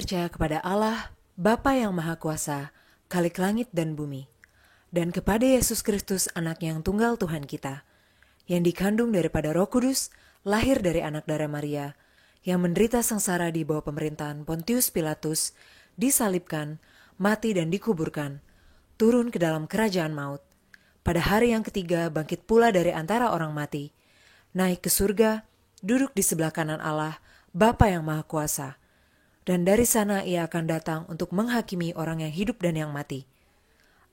percaya kepada Allah, Bapa yang Maha Kuasa, Khalik langit dan bumi, dan kepada Yesus Kristus, Anak-Nya yang tunggal Tuhan kita, yang dikandung daripada Roh Kudus, lahir dari anak darah Maria, yang menderita sengsara di bawah pemerintahan Pontius Pilatus, disalibkan, mati dan dikuburkan, turun ke dalam kerajaan maut. Pada hari yang ketiga bangkit pula dari antara orang mati, naik ke surga, duduk di sebelah kanan Allah, Bapa yang Maha Kuasa. Dan dari sana ia akan datang untuk menghakimi orang yang hidup dan yang mati.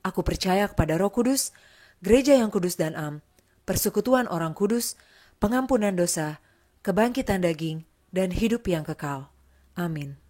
Aku percaya kepada Roh Kudus, gereja yang kudus dan am, persekutuan orang kudus, pengampunan dosa, kebangkitan daging, dan hidup yang kekal. Amin.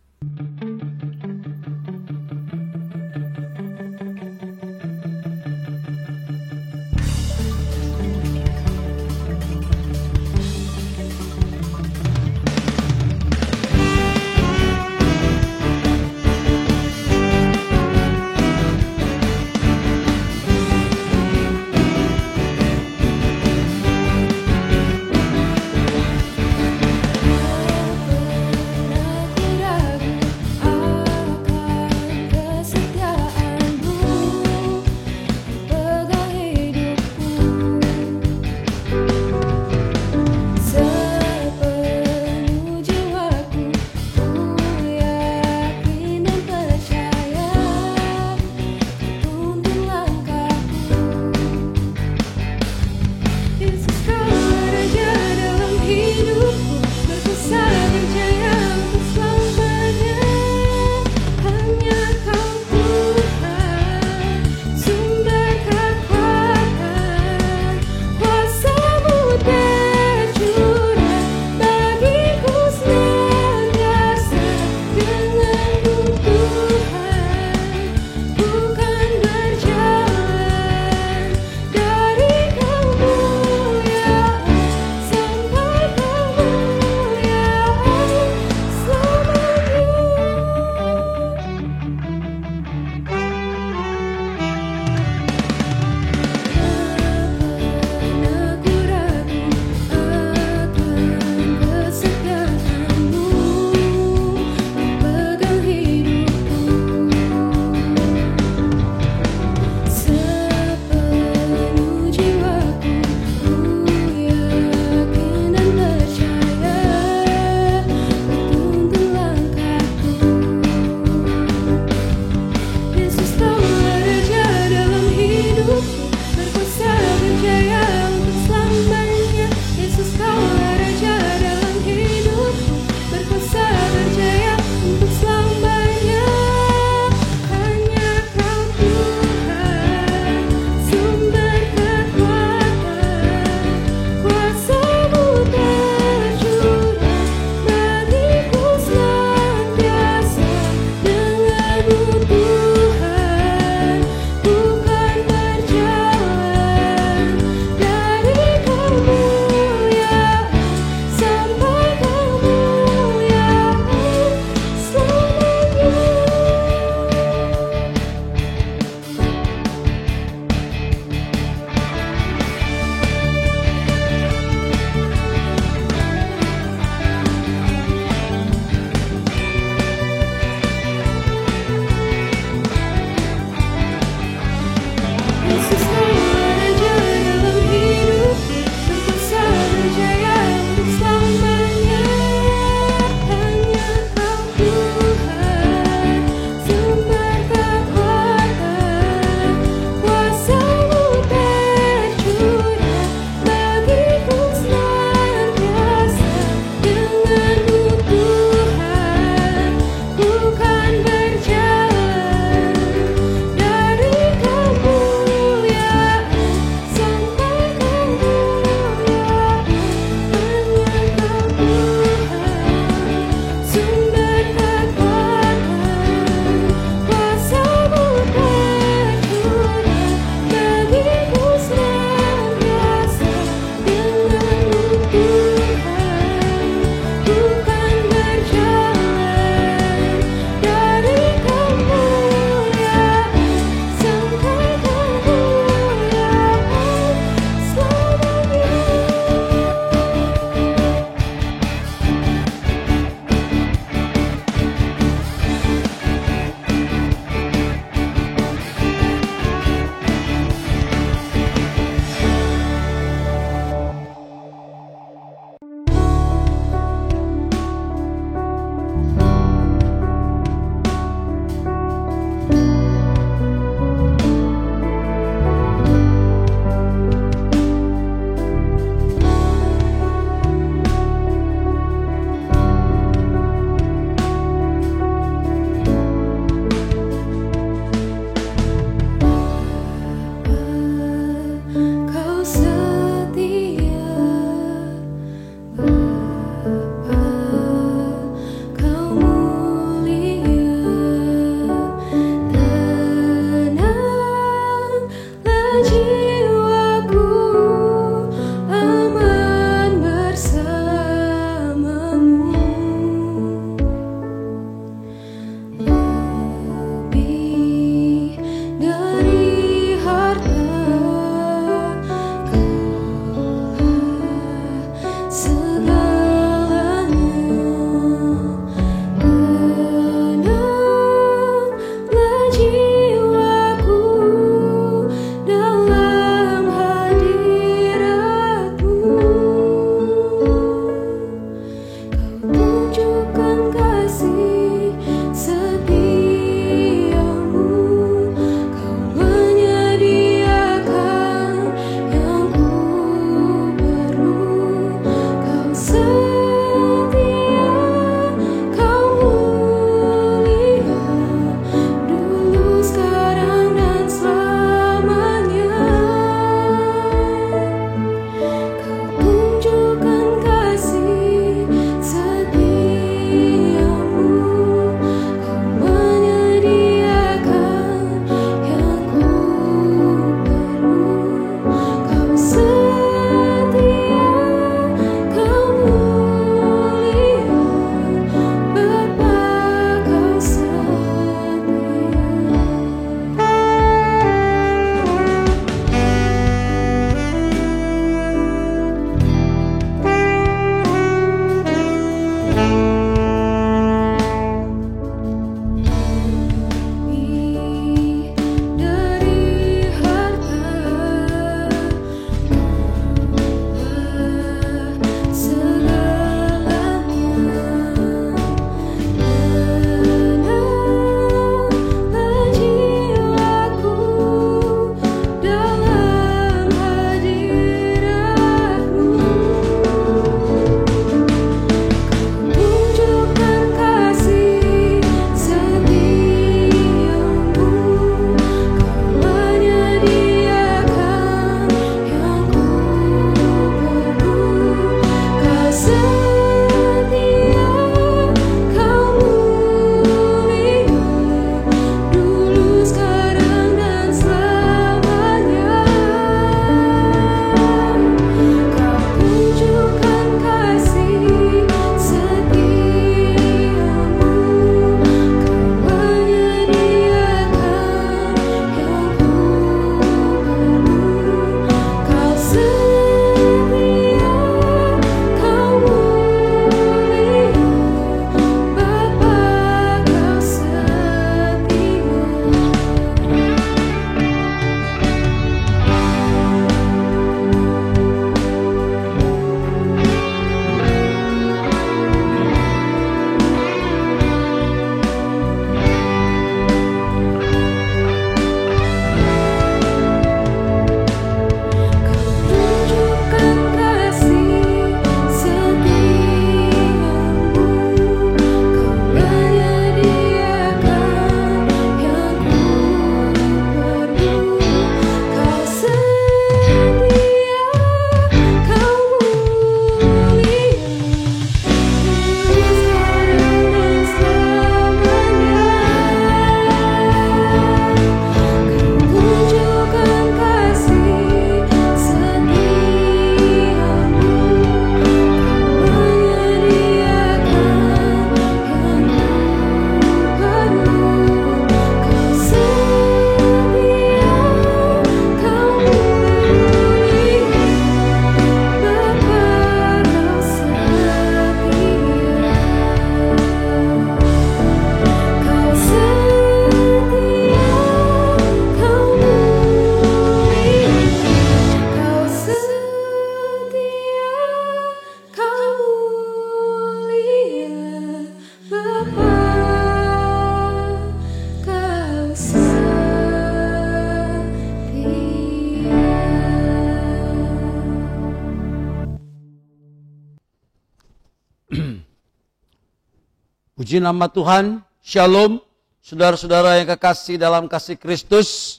Puji nama Tuhan, Shalom, saudara-saudara yang kekasih dalam kasih Kristus,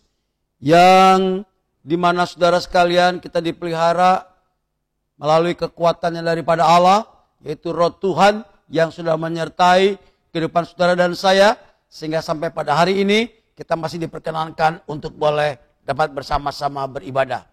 yang dimana saudara sekalian kita dipelihara melalui kekuatannya daripada Allah, yaitu Roh Tuhan yang sudah menyertai kehidupan saudara dan saya, sehingga sampai pada hari ini kita masih diperkenankan untuk boleh dapat bersama-sama beribadah.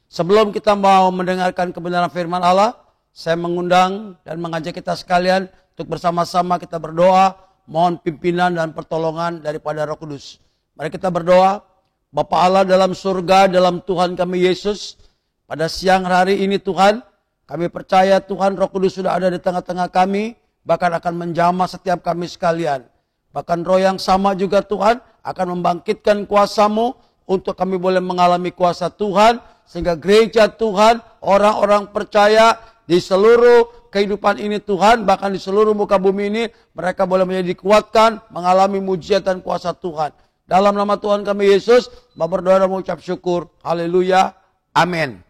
Sebelum kita mau mendengarkan kebenaran firman Allah, saya mengundang dan mengajak kita sekalian untuk bersama-sama kita berdoa, mohon pimpinan dan pertolongan daripada Roh Kudus. Mari kita berdoa. Bapa Allah dalam surga, dalam Tuhan kami Yesus, pada siang hari ini Tuhan, kami percaya Tuhan Roh Kudus sudah ada di tengah-tengah kami, bahkan akan menjamah setiap kami sekalian. Bahkan Roh yang sama juga Tuhan akan membangkitkan kuasa-Mu untuk kami boleh mengalami kuasa Tuhan, sehingga gereja Tuhan, orang-orang percaya di seluruh kehidupan ini Tuhan, bahkan di seluruh muka bumi ini, mereka boleh menjadi dikuatkan, mengalami mujizat dan kuasa Tuhan. Dalam nama Tuhan kami Yesus, Bapak berdoa dan mengucap syukur. Haleluya. Amin.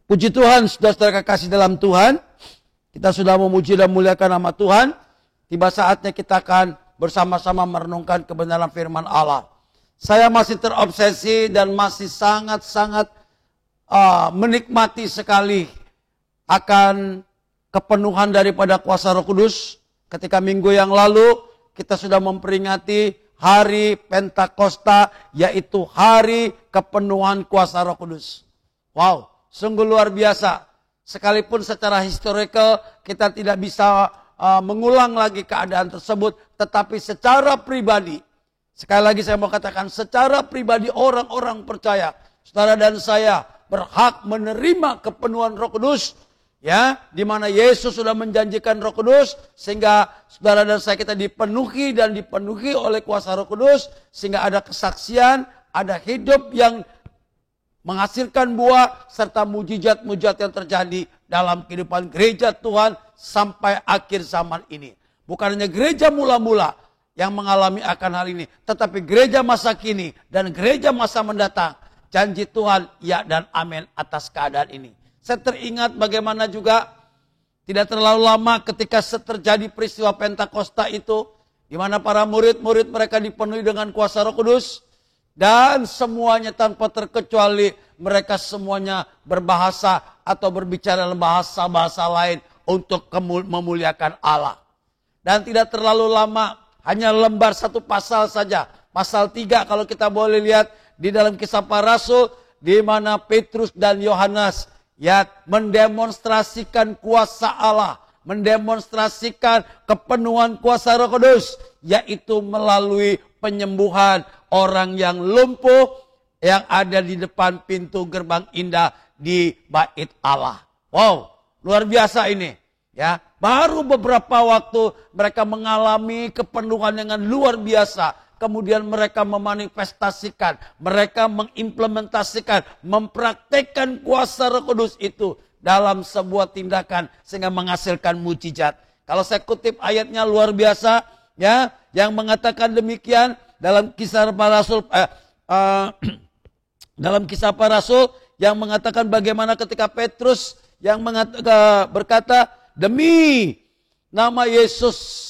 Puji Tuhan, saudara-saudara kekasih dalam Tuhan. Kita sudah memuji dan memuliakan nama Tuhan. Tiba saatnya kita akan bersama-sama merenungkan kebenaran firman Allah. Saya masih terobsesi dan masih sangat-sangat menikmati sekali akan kepenuhan daripada kuasa Roh Kudus. Ketika minggu yang lalu kita sudah memperingati hari Pentakosta, yaitu hari kepenuhan kuasa Roh Kudus. Wow, sungguh luar biasa. Sekalipun secara historical kita tidak bisa mengulang lagi keadaan tersebut, tetapi secara pribadi, sekali lagi saya mau katakan, secara pribadi orang-orang percaya, saudara dan saya berhak menerima kepenuhan Roh Kudus, ya, di mana Yesus sudah menjanjikan Roh Kudus, sehingga saudara dan saya kita dipenuhi dan dipenuhi oleh kuasa Roh Kudus, sehingga ada kesaksian, ada hidup yang menghasilkan buah, serta mujizat-mujizat yang terjadi dalam kehidupan gereja Tuhan sampai akhir zaman ini. Bukan hanya gereja mula-mula yang mengalami akan hal ini, tetapi gereja masa kini dan gereja masa mendatang. Janji Tuhan, ya dan amin atas keadaan ini. Saya teringat bagaimana juga tidak terlalu lama ketika terjadi peristiwa Pentakosta itu, di mana para murid-murid mereka dipenuhi dengan kuasa Roh Kudus, dan semuanya tanpa terkecuali mereka semuanya berbahasa atau berbicara dalam bahasa-bahasa lain untuk memuliakan Allah. Dan tidak terlalu lama, hanya lembar satu pasal saja, pasal 3 kalau kita boleh lihat di dalam Kisah Para Rasul, di mana Petrus dan Yohanes ya mendemonstrasikan kuasa Allah, mendemonstrasikan kepenuhan kuasa Roh Kudus, yaitu melalui penyembuhan orang yang lumpuh yang ada di depan pintu gerbang indah di Bait Allah. Wow, luar biasa ini. Ya, baru beberapa waktu mereka mengalami kepenuhan dengan luar biasa. Kemudian mereka memanifestasikan, mereka mengimplementasikan, mempraktekkan kuasa Roh Kudus itu dalam sebuah tindakan sehingga menghasilkan mujizat. Kalau saya kutip ayatnya luar biasa, ya, yang mengatakan demikian dalam Kisah Para Rasul, dalam Kisah Para Rasul yang mengatakan bagaimana ketika Petrus yang berkata, demi nama Yesus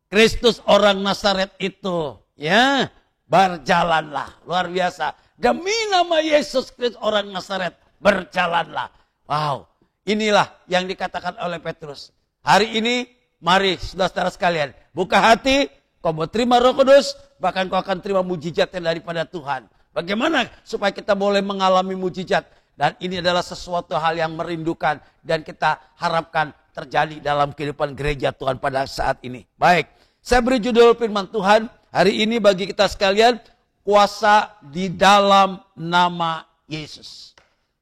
Kristus orang Nazaret itu, ya, berjalanlah. Luar biasa. Demi nama Yesus Kristus orang Nazaret, berjalanlah. Wow, inilah yang dikatakan oleh Petrus. Hari ini, mari saudara-saudara sekalian, buka hati, kau mau terima Roh Kudus, bahkan kau akan terima mujizatnya daripada Tuhan. Bagaimana supaya kita boleh mengalami mujizat? Dan ini adalah sesuatu hal yang merindukan dan kita harapkan terjadi dalam kehidupan gereja Tuhan pada saat ini. Baik, saya beri judul firman Tuhan hari ini bagi kita sekalian, kuasa di dalam nama Yesus.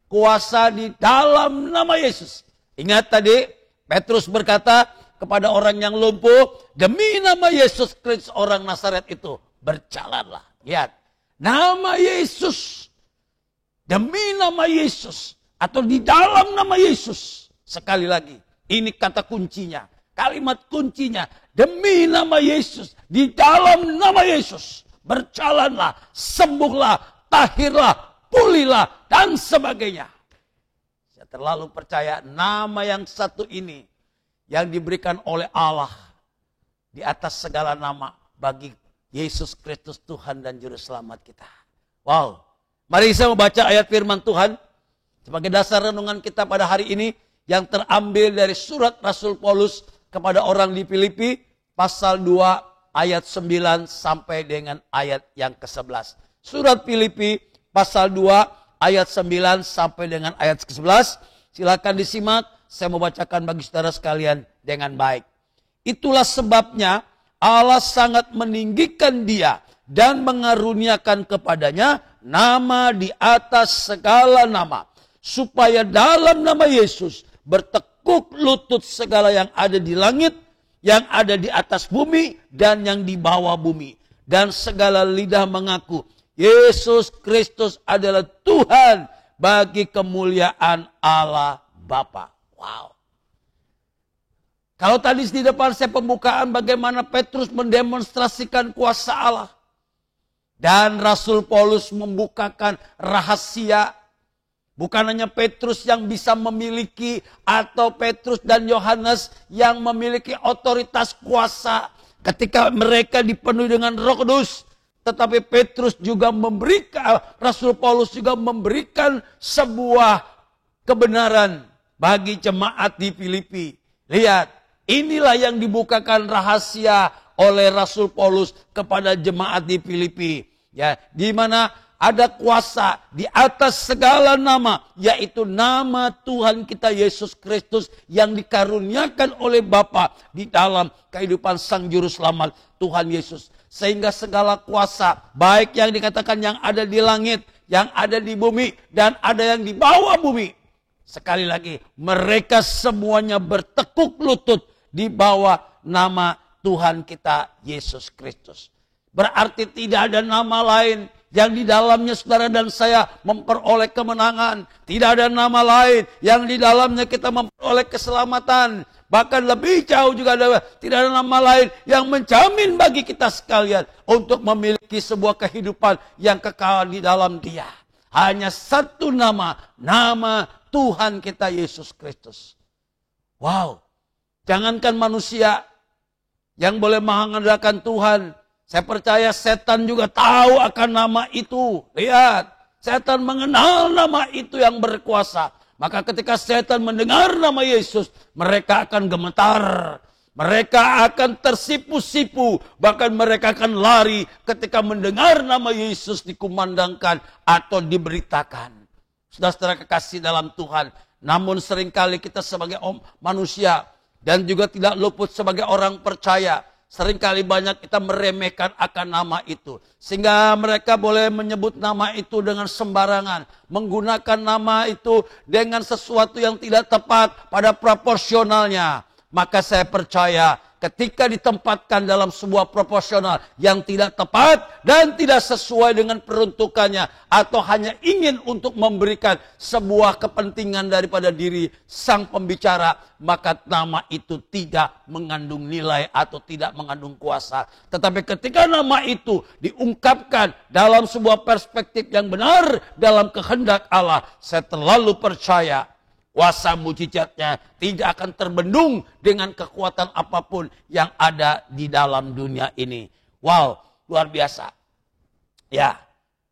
Kuasa di dalam nama Yesus. Ingat tadi Petrus berkata kepada orang yang lumpuh, demi nama Yesus Kristus orang Nazaret itu, berjalanlah. Lihat, nama Yesus, demi nama Yesus, atau di dalam nama Yesus. Sekali lagi, ini kata kuncinya, kalimat kuncinya, demi nama Yesus, di dalam nama Yesus, berjalanlah, sembuhlah, tahirlah, pulihlah, dan sebagainya. Saya terlalu percaya nama yang satu ini, yang diberikan oleh Allah, di atas segala nama bagi Yesus Kristus Tuhan dan Juru Selamat kita. Wow. Mari saya membaca ayat firman Tuhan sebagai dasar renungan kita pada hari ini yang terambil dari surat Rasul Paulus kepada orang di Filipi pasal 2 ayat 9 sampai dengan ayat yang ke-11. Surat Filipi pasal 2 ayat 9 sampai dengan ayat ke-11. Silakan disimak, saya membacakan bagi saudara sekalian dengan baik. Itulah sebabnya Allah sangat meninggikan dia dan mengaruniakan kepadanya nama di atas segala nama. Supaya dalam nama Yesus bertekuk lutut segala yang ada di langit, yang ada di atas bumi, dan yang di bawah bumi. Dan segala lidah mengaku, Yesus Kristus adalah Tuhan bagi kemuliaan Allah Bapa. Wow. Kalau tadi di depan saya pembukaan bagaimana Petrus mendemonstrasikan kuasa Allah. Dan Rasul Paulus membukakan rahasia. Bukan hanya Petrus yang bisa memiliki atau Petrus dan Yohanes yang memiliki otoritas kuasa. Ketika mereka dipenuhi dengan Roh Kudus. Tetapi Petrus juga memberikan, Rasul Paulus juga memberikan sebuah kebenaran bagi jemaat di Filipi. Lihat. Inilah yang dibukakan rahasia oleh Rasul Paulus kepada jemaat di Filipi. Ya, di mana ada kuasa di atas segala nama, yaitu nama Tuhan kita Yesus Kristus yang dikaruniakan oleh Bapa di dalam kehidupan Sang Juru Selamat Tuhan Yesus. Sehingga segala kuasa, baik yang dikatakan yang ada di langit, yang ada di bumi, dan ada yang di bawah bumi. Sekali lagi, mereka semuanya bertekuk lutut di bawah nama Tuhan kita Yesus Kristus. Berarti tidak ada nama lain yang di dalamnya saudara dan saya memperoleh kemenangan. Tidak ada nama lain yang di dalamnya kita memperoleh keselamatan. Bahkan lebih jauh juga tidak ada nama lain yang menjamin bagi kita sekalian untuk memiliki sebuah kehidupan yang kekal di dalam Dia. Hanya satu nama, nama Tuhan kita Yesus Kristus. Wow. Jangankan manusia yang boleh mengandalkan Tuhan. Saya percaya setan juga tahu akan nama itu. Lihat, setan mengenal nama itu yang berkuasa. Maka ketika setan mendengar nama Yesus, mereka akan gemetar. Mereka akan tersipu-sipu. Bahkan mereka akan lari ketika mendengar nama Yesus dikumandangkan atau diberitakan. Saudara-saudara kekasih dalam Tuhan. Namun seringkali kita sebagai manusia dan juga tidak luput sebagai orang percaya. Seringkali banyak kita meremehkan akan nama itu. Sehingga mereka boleh menyebut nama itu dengan sembarangan. Menggunakan nama itu dengan sesuatu yang tidak tepat pada proporsionalnya. Maka saya percaya ketika ditempatkan dalam sebuah proporsional yang tidak tepat dan tidak sesuai dengan peruntukannya atau hanya ingin untuk memberikan sebuah kepentingan daripada diri sang pembicara, maka nama itu tidak mengandung nilai atau tidak mengandung kuasa. Tetapi ketika nama itu diungkapkan dalam sebuah perspektif yang benar dalam kehendak Allah, saya terlalu percaya kuasa mujizatnya tidak akan terbendung dengan kekuatan apapun yang ada di dalam dunia ini. Wow, luar biasa. Ya,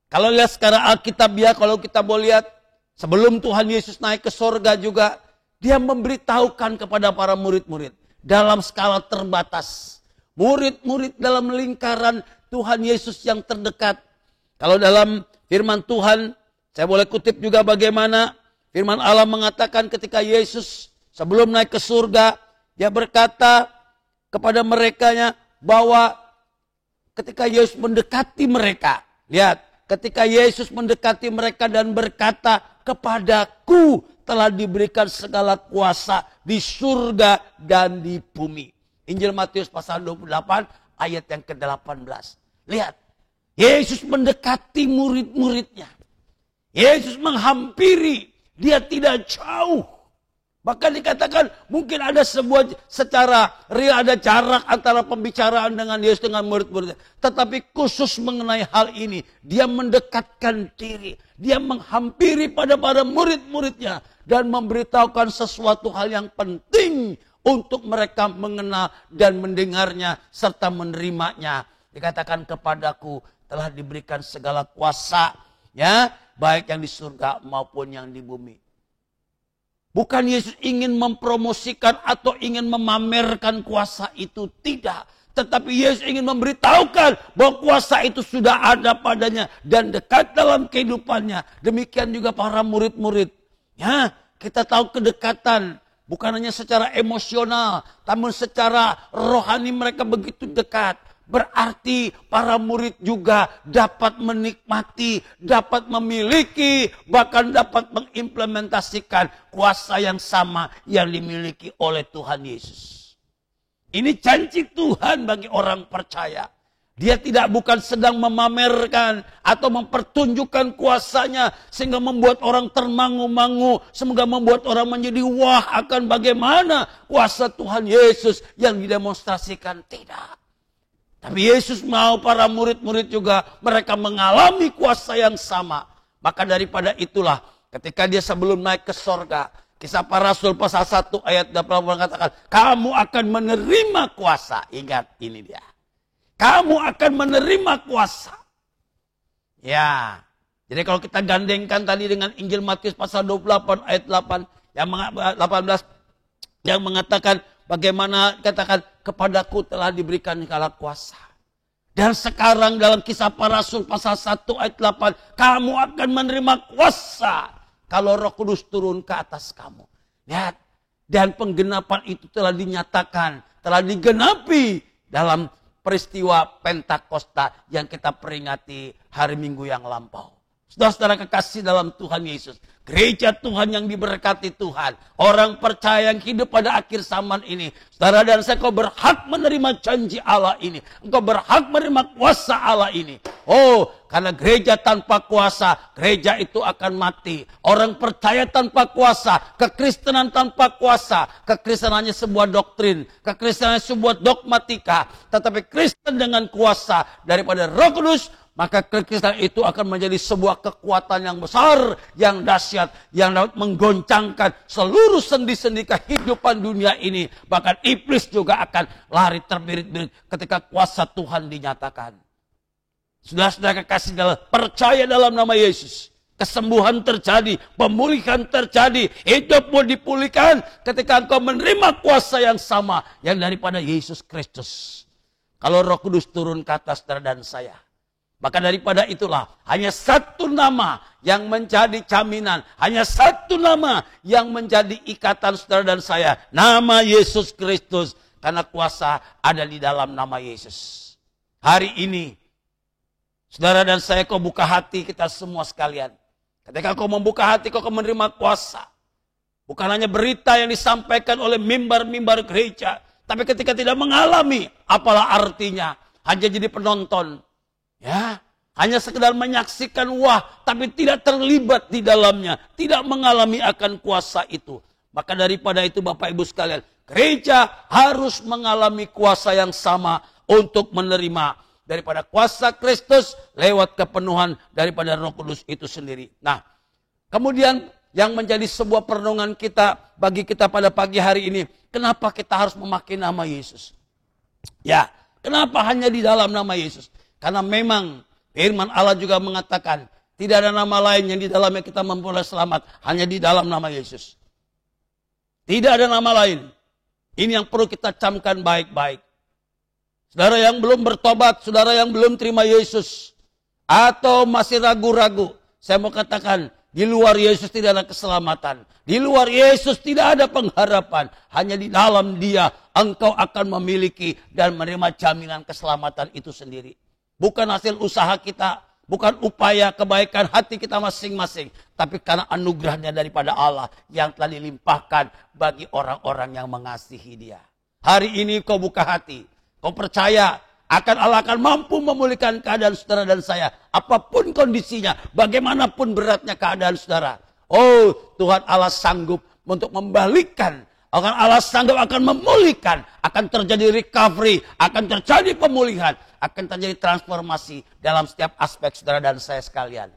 kalau lihat sekarang Alkitab ya, kalau kita mau lihat sebelum Tuhan Yesus naik ke sorga juga, dia memberitahukan kepada para murid-murid dalam skala terbatas. Murid-murid dalam lingkaran Tuhan Yesus yang terdekat. Kalau dalam firman Tuhan, saya boleh kutip juga bagaimana firman Allah mengatakan ketika Yesus sebelum naik ke surga, dia berkata kepada merekanya bahwa ketika Yesus mendekati mereka, lihat, ketika Yesus mendekati mereka dan berkata, kepadaku telah diberikan segala kuasa di surga dan di bumi. Injil Matius pasal 28 ayat yang ke-18. Lihat, Yesus mendekati murid-muridnya. Yesus menghampiri. Dia tidak jauh. Bahkan dikatakan mungkin ada secara real ada jarak antara pembicaraan dengan Yesus dengan murid-muridnya. Tetapi khusus mengenai hal ini, dia mendekatkan diri. Dia menghampiri pada murid-muridnya dan memberitahukan sesuatu hal yang penting untuk mereka mengenal dan mendengarnya serta menerimanya. Dikatakan kepadaku telah diberikan segala kuasa, ya, baik yang di surga maupun yang di bumi. Bukan Yesus ingin mempromosikan atau ingin memamerkan kuasa itu, tidak. Tetapi Yesus ingin memberitahukan bahwa kuasa itu sudah ada padanya dan dekat dalam kehidupannya. Demikian juga para murid-murid. Ya, kita tahu kedekatan bukan hanya secara emosional, namun secara rohani mereka begitu dekat. Berarti para murid juga dapat menikmati, dapat memiliki, bahkan dapat mengimplementasikan kuasa yang sama yang dimiliki oleh Tuhan Yesus. Ini janji Tuhan bagi orang percaya. Dia bukan sedang memamerkan atau mempertunjukkan kuasanya sehingga membuat orang termangu-mangu, semoga membuat orang menjadi wah akan bagaimana kuasa Tuhan Yesus yang didemonstrasikan. Tidak. Tapi Yesus mau para murid-murid juga mereka mengalami kuasa yang sama. Maka daripada itulah ketika dia sebelum naik ke sorga, Kisah Para Rasul pasal 1 ayat 8 mengatakan, kamu akan menerima kuasa. Ingat, ini dia. Kamu akan menerima kuasa. Ya. Jadi kalau kita gandengkan tadi dengan Injil Matius pasal 28 ayat 8 yang 18 yang mengatakan bagaimana katakan kepadaku telah diberikan segala kuasa. Dan sekarang dalam Kisah Para Rasul pasal 1 ayat 8 kamu akan menerima kuasa kalau Roh Kudus turun ke atas kamu. Lihat, dan penggenapan itu telah dinyatakan, telah digenapi dalam peristiwa Pentakosta yang kita peringati hari Minggu yang lampau. Saudara-saudara kekasih dalam Tuhan Yesus, gereja Tuhan yang diberkati Tuhan, orang percaya yang hidup pada akhir zaman ini, saudara dan saya, kau berhak menerima janji Allah ini, engkau berhak menerima kuasa Allah ini. Oh, karena gereja tanpa kuasa, gereja itu akan mati. Orang percaya tanpa kuasa, kekristenan tanpa kuasa, kekristenan hanya sebuah doktrin, kekristenan hanya sebuah dogmatika, tetapi Kristen dengan kuasa daripada Roh Kudus, maka kekristenan itu akan menjadi sebuah kekuatan yang besar, yang dahsyat, yang dapat menggoncangkan seluruh sendi-sendi kehidupan dunia ini. Bahkan iblis juga akan lari terbirit-birit ketika kuasa Tuhan dinyatakan. Saudara-saudara kekasih dalam percaya dalam nama Yesus. Kesembuhan terjadi, pemulihan terjadi, hidupmu dipulihkan ketika engkau menerima kuasa yang sama yang daripada Yesus Kristus. Kalau Roh Kudus turun ke atas saudara dan saya. Maka daripada itulah hanya satu nama yang menjadi jaminan. Hanya satu nama yang menjadi ikatan saudara dan saya. Nama Yesus Kristus. Karena kuasa ada di dalam nama Yesus. Hari ini, saudara dan saya, kau buka hati kita semua sekalian. Ketika kau membuka hati, kau akan menerima kuasa. Bukan hanya berita yang disampaikan oleh mimbar-mimbar gereja. Tapi ketika tidak mengalami, apalah artinya. Hanya jadi penonton. Ya, hanya sekedar menyaksikan wah, tapi tidak terlibat di dalamnya, tidak mengalami akan kuasa itu. Maka daripada itu Bapak Ibu sekalian, gereja harus mengalami kuasa yang sama untuk menerima daripada kuasa Kristus lewat kepenuhan daripada Roh Kudus itu sendiri. Nah, kemudian yang menjadi sebuah perenungan kita bagi kita pada pagi hari ini, kenapa kita harus memakai nama Yesus? Ya, kenapa hanya di dalam nama Yesus? Karena memang firman Allah juga mengatakan tidak ada nama lain yang di dalamnya kita memperoleh selamat. Hanya di dalam nama Yesus. Tidak ada nama lain. Ini yang perlu kita camkan baik-baik. Saudara yang belum bertobat, saudara yang belum terima Yesus, atau masih ragu-ragu, saya mau katakan, di luar Yesus tidak ada keselamatan. Di luar Yesus tidak ada pengharapan. Hanya di dalam Dia engkau akan memiliki dan menerima jaminan keselamatan itu sendiri. Bukan hasil usaha kita, bukan upaya kebaikan hati kita masing-masing. Tapi karena anugerahnya daripada Allah yang telah dilimpahkan bagi orang-orang yang mengasihi Dia. Hari ini kau buka hati, kau percaya akan Allah akan mampu memulihkan keadaan saudara dan saya. Apapun kondisinya, bagaimanapun beratnya keadaan saudara. Oh, Tuhan Allah sanggup untuk membalikkan. Akan Allah sanggup akan memulihkan. Akan terjadi recovery, akan terjadi pemulihan. Akan terjadi transformasi dalam setiap aspek saudara dan saya sekalian.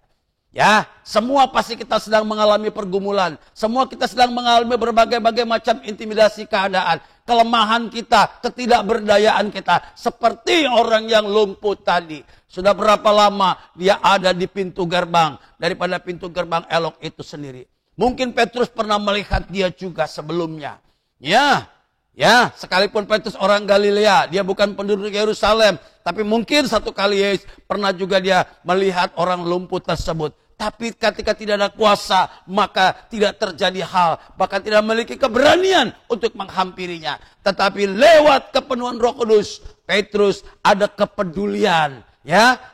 Ya, semua pasti kita sedang mengalami pergumulan. Semua kita sedang mengalami berbagai-bagai macam intimidasi keadaan. kelemahan kita, ketidakberdayaan kita. Seperti orang yang lumpuh tadi. Sudah berapa lama dia ada di pintu gerbang, daripada pintu gerbang elok itu sendiri. Mungkin Petrus pernah melihat dia juga sebelumnya. Ya, sekalipun Petrus orang Galilea, dia bukan penduduk Yerusalem, tapi mungkin satu kali pernah juga dia melihat orang lumpuh tersebut. Tapi ketika tidak ada kuasa, maka tidak terjadi hal, bahkan tidak memiliki keberanian untuk menghampirinya. Tetapi lewat kepenuhan Roh Kudus, Petrus ada kepedulian,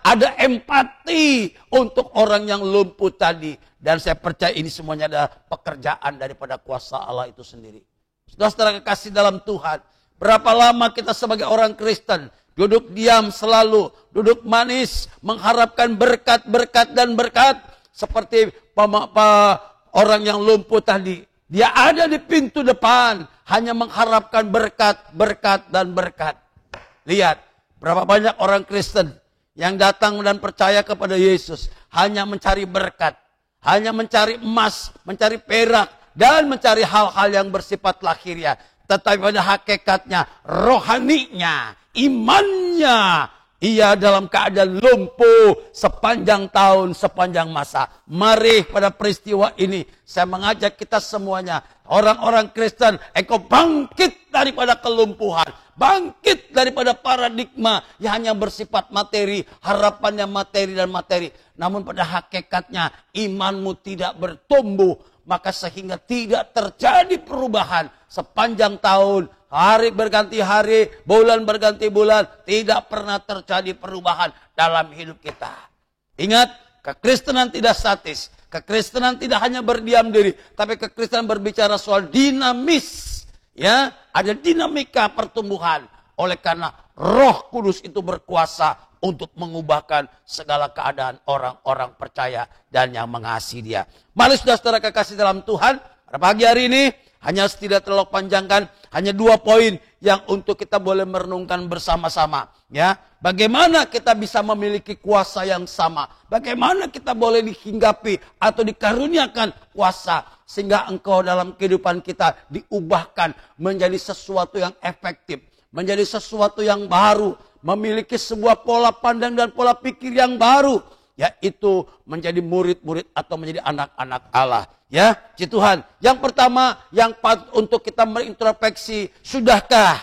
ada empati untuk orang yang lumpuh tadi. Dan saya percaya ini semuanya adalah pekerjaan daripada kuasa Allah itu sendiri. Saudara-saudara kekasih dalam Tuhan, berapa lama kita sebagai orang Kristen duduk diam selalu, duduk manis, mengharapkan berkat dan berkat. Seperti orang yang lumpuh tadi, dia ada di pintu depan, hanya mengharapkan berkat dan berkat. Lihat, berapa banyak orang Kristen yang datang dan percaya kepada Yesus, hanya mencari berkat, hanya mencari emas, mencari perak, dan mencari hal-hal yang bersifat lahiriah. Tetapi pada hakikatnya, rohaninya, imannya, ia dalam keadaan lumpuh sepanjang tahun, sepanjang masa. Mari pada peristiwa ini, saya mengajak kita semuanya, orang-orang Kristen, engkau bangkit daripada kelumpuhan. Bangkit daripada paradigma yang hanya bersifat materi, harapannya materi dan materi. Namun pada hakikatnya, imanmu tidak bertumbuh. Maka sehingga tidak terjadi perubahan sepanjang tahun, hari berganti hari, bulan berganti bulan, tidak pernah terjadi perubahan dalam hidup kita. Ingat, kekristenan tidak statis, kekristenan tidak hanya berdiam diri, tapi kekristenan berbicara soal dinamis, ada dinamika pertumbuhan. Oleh karena Roh Kudus itu berkuasa untuk mengubahkan segala keadaan orang-orang percaya dan yang mengasihi Dia. Mari saudara-saudara kekasih dalam Tuhan, pada pagi hari ini hanya tidak terlalu panjangkan, hanya 2 poin yang untuk kita boleh merenungkan bersama-sama. Bagaimana kita bisa memiliki kuasa yang sama? Bagaimana kita boleh dihinggapi atau dikaruniakan kuasa sehingga engkau dalam kehidupan kita diubahkan menjadi sesuatu yang efektif, menjadi sesuatu yang baru, memiliki sebuah pola pandang dan pola pikir yang baru, yaitu menjadi murid-murid atau menjadi anak-anak Allah. Puji Tuhan. Yang pertama yang patut untuk kita berintrospeksi, sudahkah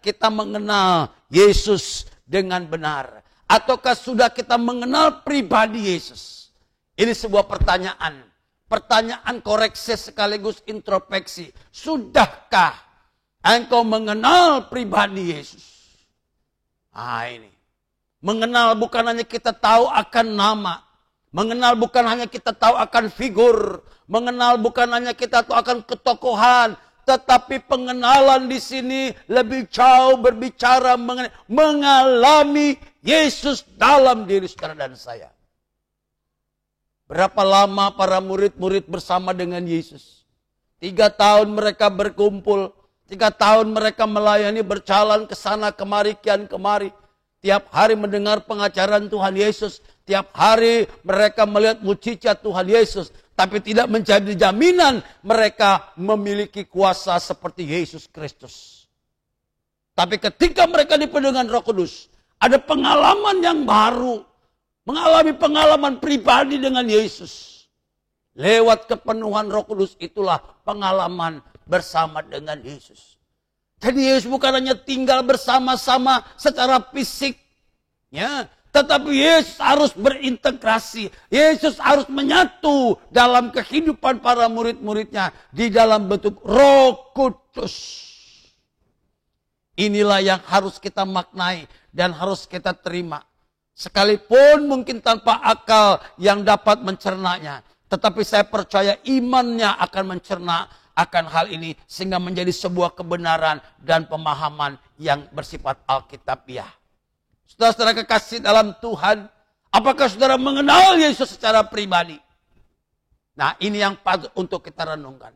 kita mengenal Yesus dengan benar? Ataukah sudah kita mengenal pribadi Yesus? Ini sebuah pertanyaan. Pertanyaan koreksi sekaligus introspeksi. Sudahkah engkau mengenal pribadi Yesus? Ini. Mengenal bukan hanya kita tahu akan nama. Mengenal bukan hanya kita tahu akan figur. Mengenal bukan hanya kita tahu akan ketokohan. Tetapi pengenalan di sini lebih jauh berbicara mengenai mengalami Yesus dalam diri saudara dan saya. Berapa lama para murid-murid bersama dengan Yesus? 3 tahun mereka berkumpul. 3 tahun mereka melayani, berjalan ke sana kemari, kian kemari. Tiap hari mendengar pengajaran Tuhan Yesus. Tiap hari mereka melihat mujizat Tuhan Yesus. Tapi tidak menjadi jaminan mereka memiliki kuasa seperti Yesus Kristus. Tapi ketika mereka dipenuhi dengan Roh Kudus, ada pengalaman yang baru. Mengalami pengalaman pribadi dengan Yesus. Lewat kepenuhan Roh Kudus itulah pengalaman bersama dengan Yesus. Jadi Yesus bukan hanya tinggal bersama-sama secara fisik, tetapi Yesus harus berintegrasi. Yesus harus menyatu dalam kehidupan para murid-muridnya di dalam bentuk Roh Kudus. Inilah yang harus kita maknai dan harus kita terima. Sekalipun mungkin tanpa akal yang dapat mencernanya, tetapi saya percaya imannya akan mencerna akan hal ini sehingga menjadi sebuah kebenaran dan pemahaman yang bersifat alkitabiah. Saudara-saudara kekasih dalam Tuhan, apakah saudara mengenal Yesus secara pribadi? Nah, ini yang patut untuk kita renungkan.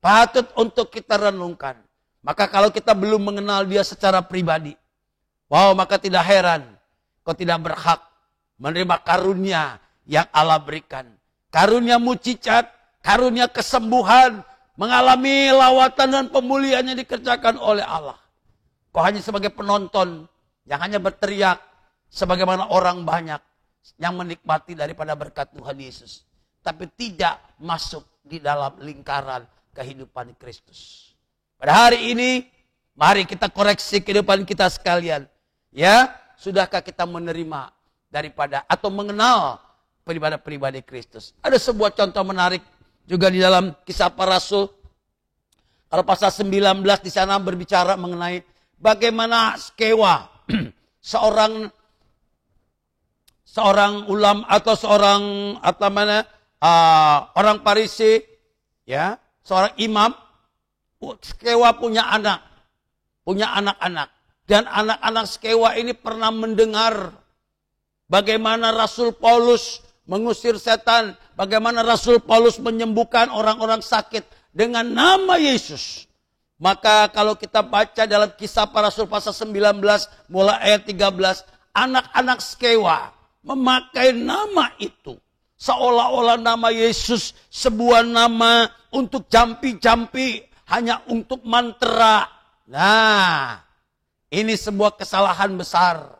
Patut untuk kita renungkan. Maka kalau kita belum mengenal Dia secara pribadi, maka tidak heran kau tidak berhak menerima karunia yang Allah berikan. Karunia mujizat, karunia kesembuhan, mengalami lawatan dan pemulihan yang dikerjakan oleh Allah. Kau hanya sebagai penonton yang hanya berteriak sebagaimana orang banyak yang menikmati daripada berkat Tuhan Yesus, tapi tidak masuk di dalam lingkaran kehidupan Kristus. Pada hari ini, mari kita koreksi kehidupan kita sekalian. Ya, sudahkah kita menerima daripada atau mengenal pribadi Kristus? Ada sebuah contoh menarik juga di dalam Kisah Para Rasul. Kalau pasal 19 di sana berbicara mengenai bagaimana Skewa, seorang ulam atau orang Farisi, ya, seorang imam. Skewa punya anak-anak, dan anak-anak Skewa ini pernah mendengar bagaimana Rasul Paulus mengusir setan, bagaimana Rasul Paulus menyembuhkan orang-orang sakit dengan nama Yesus. Maka kalau kita baca dalam Kisah Para Rasul pasal 19 mulai ayat 13, anak-anak Skewa memakai nama itu. Seolah-olah nama Yesus sebuah nama untuk jampi-jampi, hanya untuk mantra. Nah, ini sebuah kesalahan besar.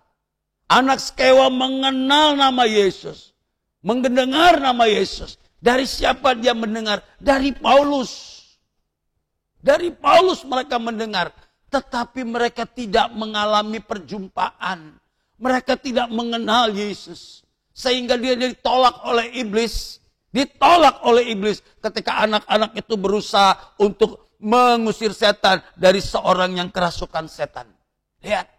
Anak Skewa mengenal nama Yesus, mendengar nama Yesus. Dari siapa dia mendengar? Dari Paulus. Dari Paulus mereka mendengar. Tetapi mereka tidak mengalami perjumpaan. Mereka tidak mengenal Yesus. Sehingga dia ditolak oleh iblis. Ditolak oleh iblis ketika anak-anak itu berusaha untuk mengusir setan dari seorang yang kerasukan setan. Lihat.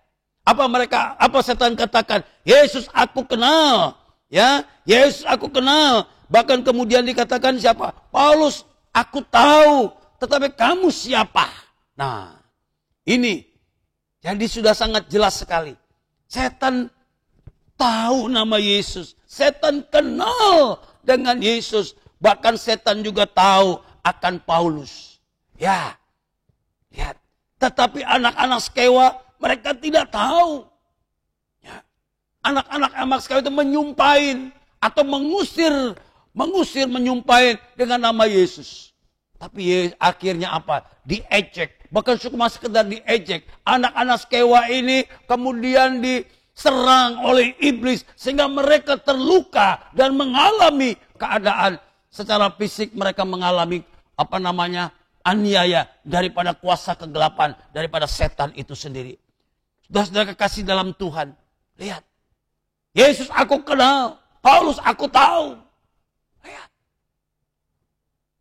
Apa setan katakan? Yesus aku kenal. Ya, Yesus aku kenal. Bahkan kemudian dikatakan siapa? Paulus aku tahu. Tetapi kamu siapa? Nah, ini. Jadi sudah sangat jelas sekali. Setan tahu nama Yesus. Setan kenal dengan Yesus. Bahkan setan juga tahu akan Paulus. Ya, lihat. Tetapi anak-anak Skewa, mereka tidak tahu. Ya. Anak-anak Skewa itu menyumpahin atau mengusir menyumpahin dengan nama Yesus. Tapi akhirnya apa? Diejek. Bahkan cuma sekedar diejek. Anak-anak Skewa ini kemudian diserang oleh iblis sehingga mereka terluka dan mengalami keadaan secara fisik, mereka mengalami aniaya daripada kuasa kegelapan, daripada setan itu sendiri. Saudara kekasih dalam Tuhan, lihat. Yesus aku kenal, Paulus aku tahu. Lihat.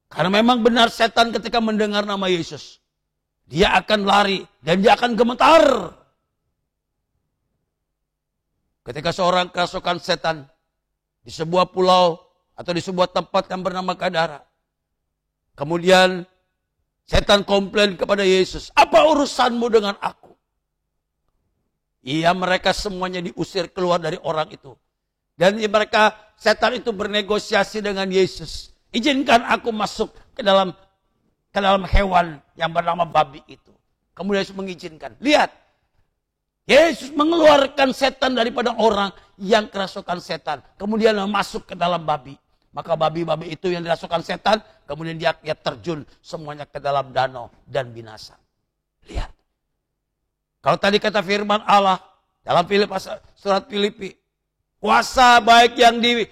Karena memang benar setan ketika mendengar nama Yesus, dia akan lari dan dia akan gemetar. Ketika seorang kerasukan setan di sebuah pulau atau di sebuah tempat yang bernama Gadara, kemudian setan komplain kepada Yesus, apa urusanmu dengan aku? Iya, mereka semuanya diusir keluar dari orang itu. Dan setan itu bernegosiasi dengan Yesus. Izinkan aku masuk ke dalam hewan yang bernama babi itu. Kemudian Yesus mengizinkan. Lihat, Yesus mengeluarkan setan daripada orang yang kerasukan setan. Kemudian masuk ke dalam babi. Maka babi-babi itu yang dirasukan setan, kemudian dia terjun semuanya ke dalam danau dan binasa. Lihat. Kalau tadi kata firman Allah dalam surat Filipi, kuasa baik yang di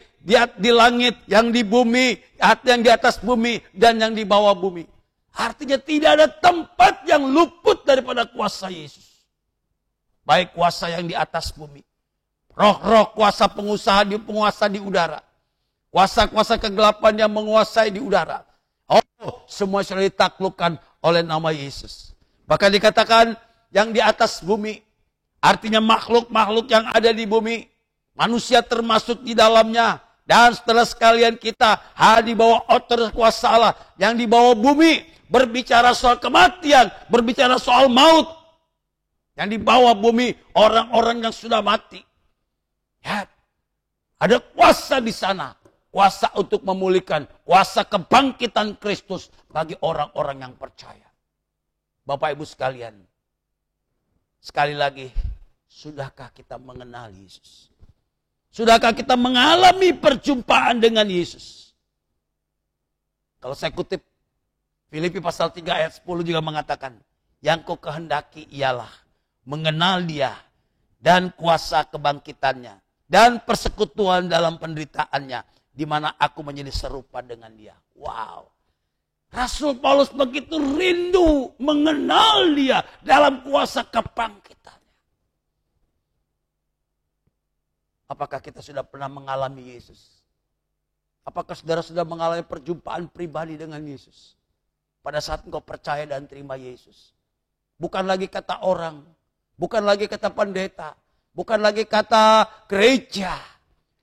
langit, yang di bumi, yang di atas bumi, dan yang di bawah bumi. Artinya tidak ada tempat yang luput daripada kuasa Yesus. Baik kuasa yang di atas bumi, roh-roh kuasa penguasa di udara, kuasa-kuasa kegelapan yang menguasai di udara. Oh, semua sudah ditaklukkan oleh nama Yesus. Bahkan dikatakan yang di atas bumi, artinya makhluk-makhluk yang ada di bumi, manusia termasuk di dalamnya, dan setelah sekalian kita di bawah otoritas kuasa Allah, yang di bawah bumi, berbicara soal kematian, berbicara soal maut, yang di bawah bumi, orang-orang yang sudah mati. Ya, ada kuasa di sana. Kuasa untuk memulihkan, kuasa kebangkitan Kristus bagi orang-orang yang percaya. Bapak Ibu sekalian, sekali lagi, sudahkah kita mengenal Yesus? Sudahkah kita mengalami perjumpaan dengan Yesus? Kalau saya kutip Filipi pasal 3 ayat 10 juga mengatakan, yang kau kehendaki ialah mengenal dia dan kuasa kebangkitannya dan persekutuan dalam penderitaannya, di mana aku menjadi serupa dengan dia. Wow. Rasul Paulus begitu rindu mengenal dia dalam kuasa kebangkitannya. Apakah kita sudah pernah mengalami Yesus? Apakah saudara sudah mengalami perjumpaan pribadi dengan Yesus? Pada saat engkau percaya dan terima Yesus. Bukan lagi kata orang, bukan lagi kata pendeta, bukan lagi kata gereja.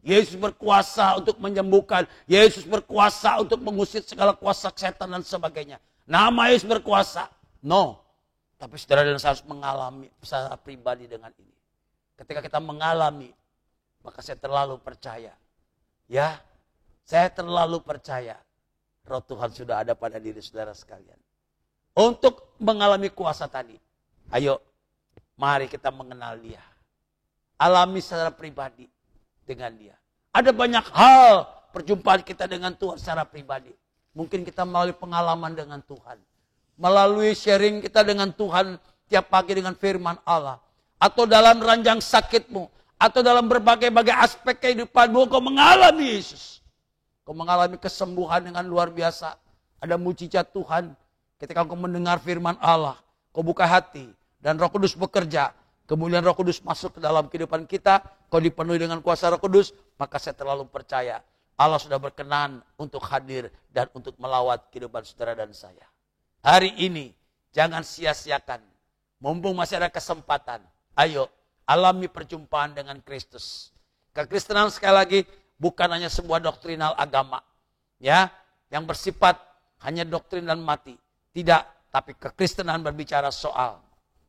Yesus berkuasa untuk menyembuhkan. Yesus berkuasa untuk mengusir segala kuasa setan dan sebagainya. Nama Yesus berkuasa. No. Tapi saudara dan saya harus mengalami secara pribadi dengan ini. Ketika kita mengalami, maka saya terlalu percaya. Ya, saya terlalu percaya. Roh Tuhan sudah ada pada diri saudara sekalian. Untuk mengalami kuasa tadi. Ayo, mari kita mengenal dia. Alami secara pribadi dengan dia. Ada banyak hal perjumpaan kita dengan Tuhan secara pribadi. Mungkin kita melalui pengalaman dengan Tuhan. Melalui sharing kita dengan Tuhan tiap pagi dengan firman Allah. Atau dalam ranjang sakitmu. Atau dalam berbagai-bagai aspek kehidupanmu. Kau mengalami Yesus. Kau mengalami kesembuhan dengan luar biasa. Ada mujizat Tuhan. Ketika kau mendengar firman Allah. Kau buka hati. Dan Roh Kudus bekerja. Kemudian Roh Kudus masuk ke dalam kehidupan kita. Kau dipenuhi dengan kuasa Roh Kudus. Maka saya terlalu percaya. Allah sudah berkenan untuk hadir dan untuk melawat kehidupan saudara dan saya. Hari ini jangan sia-siakan. Mumpung masih ada kesempatan. Ayo alami perjumpaan dengan Kristus. Kekristenan sekali lagi bukan hanya sebuah doktrinal agama. Ya, yang bersifat hanya doktrin dan mati. Tidak, tapi kekristenan berbicara soal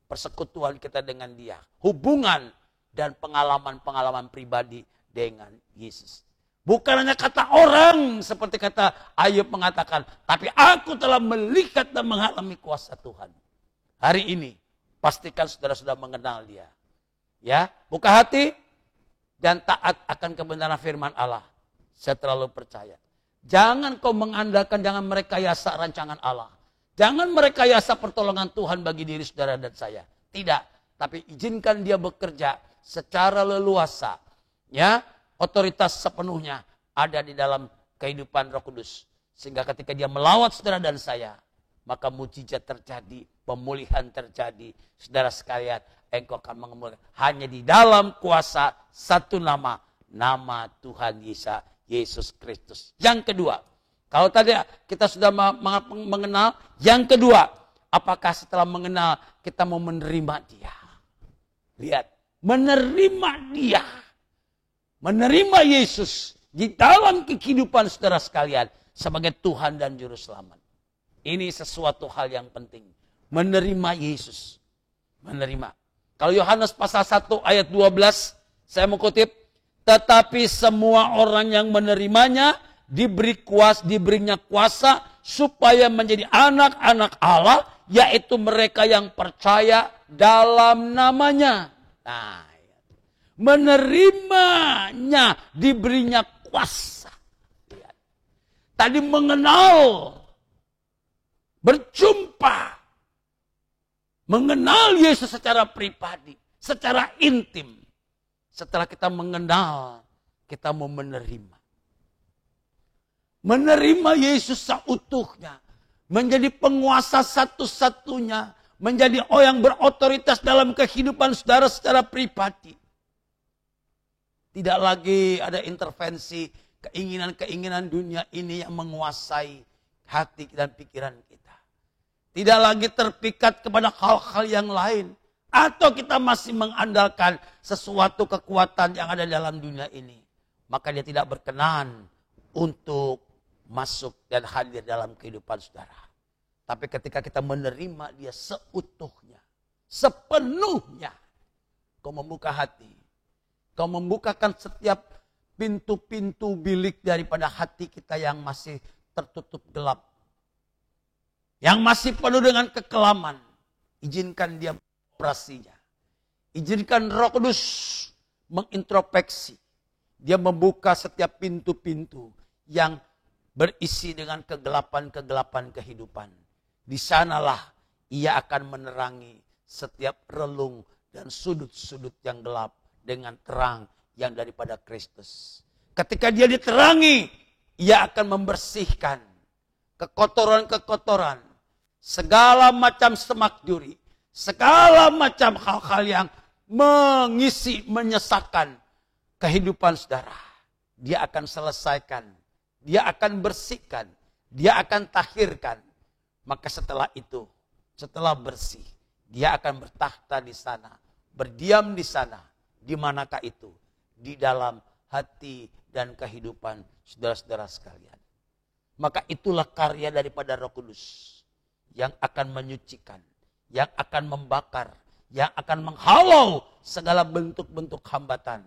persekutuan kita dengan dia. Hubungan dan pengalaman-pengalaman pribadi dengan Yesus. Bukan hanya kata orang seperti kata Ayub mengatakan. Tapi aku telah melihat dan mengalami kuasa Tuhan. Hari ini pastikan saudara sudah mengenal dia. Ya, buka hati dan taat akan kebenaran firman Allah. Saya terlalu percaya. Jangan kau mengandalkan, jangan merekayasa rancangan Allah. Jangan merekayasa pertolongan Tuhan bagi diri saudara dan saya. Tidak, tapi izinkan dia bekerja secara leluasa. Ya, otoritas sepenuhnya ada di dalam kehidupan Roh Kudus. Sehingga ketika dia melawat saudara dan saya, maka mujizat terjadi, pemulihan terjadi. Saudara sekalian, engkau akan mengemulakan hanya di dalam kuasa satu nama, nama Tuhan Yesus Kristus. Yang kedua, kalau tadi kita sudah mengenal, yang kedua, apakah setelah mengenal kita mau menerima dia? Lihat, menerima dia. Menerima Yesus di dalam kehidupan saudara sekalian sebagai Tuhan dan Juru Selamat. Ini sesuatu hal yang penting. Menerima Yesus. Menerima. Kalau Yohanes pasal 1 ayat 12, saya mau kutip. Tetapi semua orang yang menerimanya diberinya kuasa supaya menjadi anak-anak Allah, yaitu mereka yang percaya dalam namanya. Nah, menerimanya, diberinya kuasa. Lihat. Tadi mengenal, berjumpa, mengenal Yesus secara pribadi, secara intim. Setelah kita mengenal, kita mau menerima. Menerima Yesus seutuhnya, menjadi penguasa satu-satunya, menjadi orang yang berotoritas dalam kehidupan saudara secara pribadi. Tidak lagi ada intervensi keinginan-keinginan dunia ini yang menguasai hati dan pikiran kita. Tidak lagi terpikat kepada hal-hal yang lain. Atau kita masih mengandalkan sesuatu kekuatan yang ada dalam dunia ini. Maka dia tidak berkenan untuk masuk dan hadir dalam kehidupan saudara. Tapi ketika kita menerima dia seutuhnya, sepenuhnya, kau membuka hati. Kau membukakan setiap pintu-pintu bilik daripada hati kita yang masih tertutup gelap. Yang masih penuh dengan kekelaman. Izinkan dia operasinya. Izinkan Roh Kudus mengintrospeksi. Dia membuka setiap pintu-pintu yang berisi dengan kegelapan-kegelapan kehidupan. Di sanalah ia akan menerangi setiap relung dan sudut-sudut yang gelap dengan terang yang daripada Kristus. Ketika dia diterangi, ia akan membersihkan kekotoran-kekotoran, segala macam semak duri, segala macam hal-hal yang mengisi, menyesatkan kehidupan saudara. Dia akan selesaikan, dia akan bersihkan, dia akan tahirkan. Maka setelah itu, setelah bersih, dia akan bertakhta di sana, berdiam di sana. Di manakah itu? Di dalam hati dan kehidupan saudara-saudara sekalian. Maka itulah karya daripada Roh Kudus yang akan menyucikan, yang akan membakar, yang akan menghalau segala bentuk-bentuk hambatan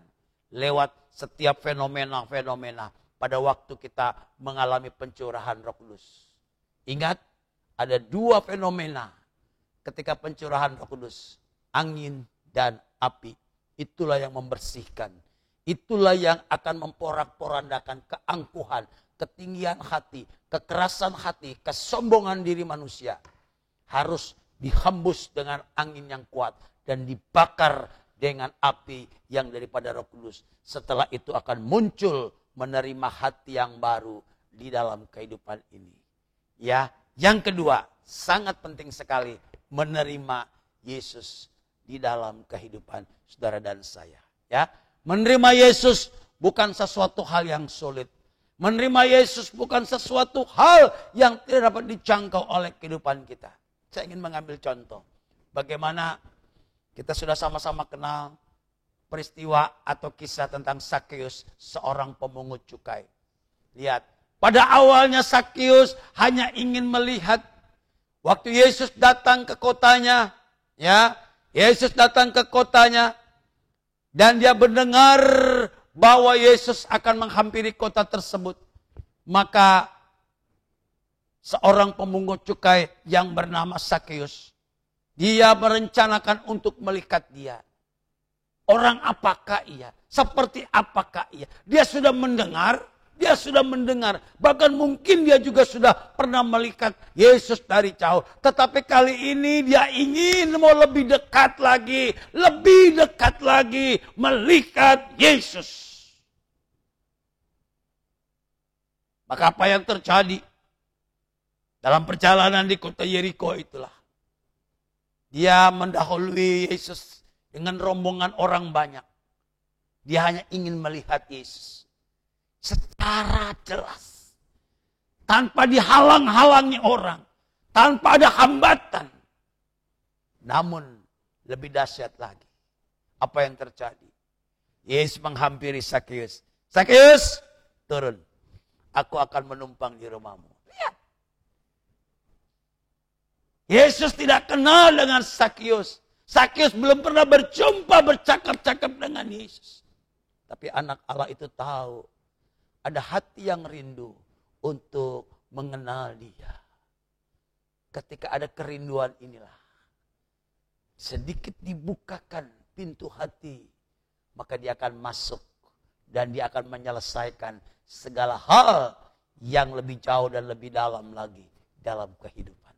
lewat setiap fenomena-fenomena pada waktu kita mengalami pencurahan Roh Kudus. Ingat, ada dua fenomena ketika pencurahan Roh Kudus, angin dan api. Itulah yang membersihkan. Itulah yang akan memporak-porandakan keangkuhan, ketinggian hati, kekerasan hati, kesombongan diri manusia. Harus dihembus dengan angin yang kuat dan dibakar dengan api yang daripada Roh Kudus. Setelah itu akan muncul menerima hati yang baru di dalam kehidupan ini. Ya, yang kedua, sangat penting sekali menerima Yesus di dalam kehidupan saudara dan saya. Ya, menerima Yesus bukan sesuatu hal yang sulit. Menerima Yesus bukan sesuatu hal yang tidak dapat dijangkau oleh kehidupan kita. Saya ingin mengambil contoh. Bagaimana kita sudah sama-sama kenal peristiwa atau kisah tentang Sakeus, seorang pemungut cukai. Lihat, pada awalnya Sakeus hanya ingin melihat waktu Yesus datang ke kotanya, ya, Yesus datang ke kotanya dan dia mendengar bahwa Yesus akan menghampiri kota tersebut. Maka seorang pemungut cukai yang bernama Sakeus, dia merencanakan untuk melihat dia. Orang apakah ia? Seperti apakah ia? Dia sudah mendengar. Bahkan mungkin dia juga sudah pernah melihat Yesus dari jauh. Tetapi kali ini dia ingin mau lebih dekat lagi melihat Yesus. Maka apa yang terjadi? Dalam perjalanan di kota Yeriko itulah. Dia mendahului Yesus dengan rombongan orang banyak. Dia hanya ingin melihat Yesus secara jelas. Tanpa dihalang-halangi orang. Tanpa ada hambatan. Namun lebih dahsyat lagi. Apa yang terjadi? Yesus menghampiri Sakeus. Sakeus, turun. Aku akan menumpang di rumahmu. Lihat. Yesus tidak kenal dengan Sakeus. Sakeus belum pernah bercakap-cakap dengan Yesus. Tapi anak Allah itu tahu. Ada hati yang rindu untuk mengenal dia. Ketika ada kerinduan inilah. Sedikit dibukakan pintu hati. Maka dia akan masuk. Dan dia akan menyelesaikan segala hal yang lebih jauh dan lebih dalam lagi dalam kehidupan.